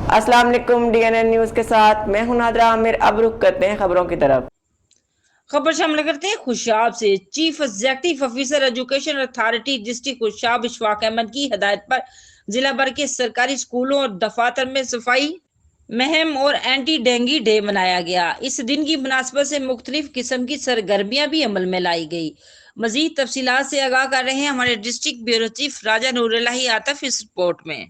अस्सलाम वालेकुम DNN news के साथ मैं हूं नादरा आमिर। अब रुख करते हैं खबरों की तरफ। खबर शामिल करते हैं खुशाब से। Chief executive officer education authority district Khushab Ishfaq Ahmad की हदायत पर जिला भर के सरकारी स्कूलों और दफातर में सफाई मुहिम और एंटी डेंगू डे मनाया गया। इस दिन की मुनासबत से मुख्तलिफ किस्म की सरगर्मियां भी अमल में लाई गई। मजीद तफसीलात से आगाह कर रहे हैं हमारे डिस्ट्रिक्ट ब्यूरो चीफ राजा नूरुल्लाही आतिफ इस रिपोर्ट में।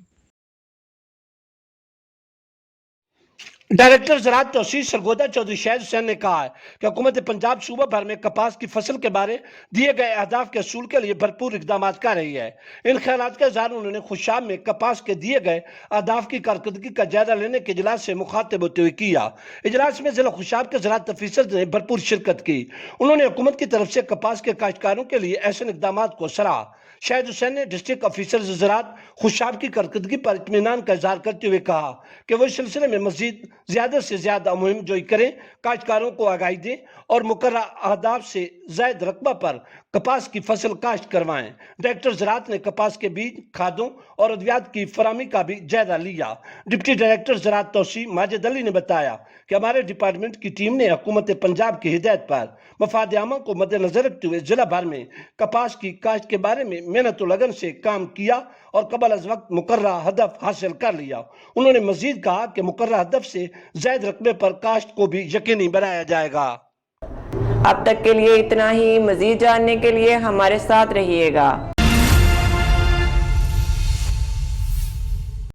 डायरेक्टर ज़राअत तौसीफ सरगोदा चौधरी शाहिद हुसैन ने कहा है कि हुकूमत पंजाब सूबा भर में कपास की फसल के बारे दिए गए अहदाफ के असूल के लिए भरपूर इकदाम कर रही है। इन ख्यालात का इज़हार उन्होंने खुशाब में कपास के दिए गए अहदाफ की कारकर्दगी का जायजा लेने के इजलास से मुखातिब होते हुए किया। इजलास में जिला खुशाब के ज़राअत अफसर ने भरपूर शिरकत की। उन्होंने हुकूमत की तरफ से कपास के काश्तकारों के लिए ऐसे इकदाम को सराहा। शाहिद हुसैन ने डिस्ट्रिक्ट ऑफिसर ज़राअत खुशाब की कारकर्दगी पर इत्मीनान का इजहार करते हुए कहा कि वो इस सिलसिले में मजीद ज्यादा से ज्यादा मुहिम जोई करें, काश्तकारों को आगाही दें और मुकर्रर अहदाफ से जायद रकबा पर कपास की फसल काश्त करवाएं। डायरेक्टर ज़राअत ने कपास के बीज, खादों और अद्वियात की फराहमी का भी जायजा लिया। डिप्टी डायरेक्टर ज़राअत तौसीफ माजिद अली ने बताया कि हमारे डिपार्टमेंट की टीम ने हुकूमत पंजाब की हिदायत पर मफाद आमा को मद्देनजर रखते हुए जिला भर में कपास की काश्त के बारे में मेहनत और लगन से काम किया और कबल अज वक्त मुकर्रर हदफ हासिल कर लिया। उन्होंने मजीद कहा कि मुकर्रर हदफ से जायद रकबे पर काश्त को भी यकीनी बनाया जाएगा। अब तक के लिए इतना ही। मजीद जानने के लिए हमारे साथ रहिएगा।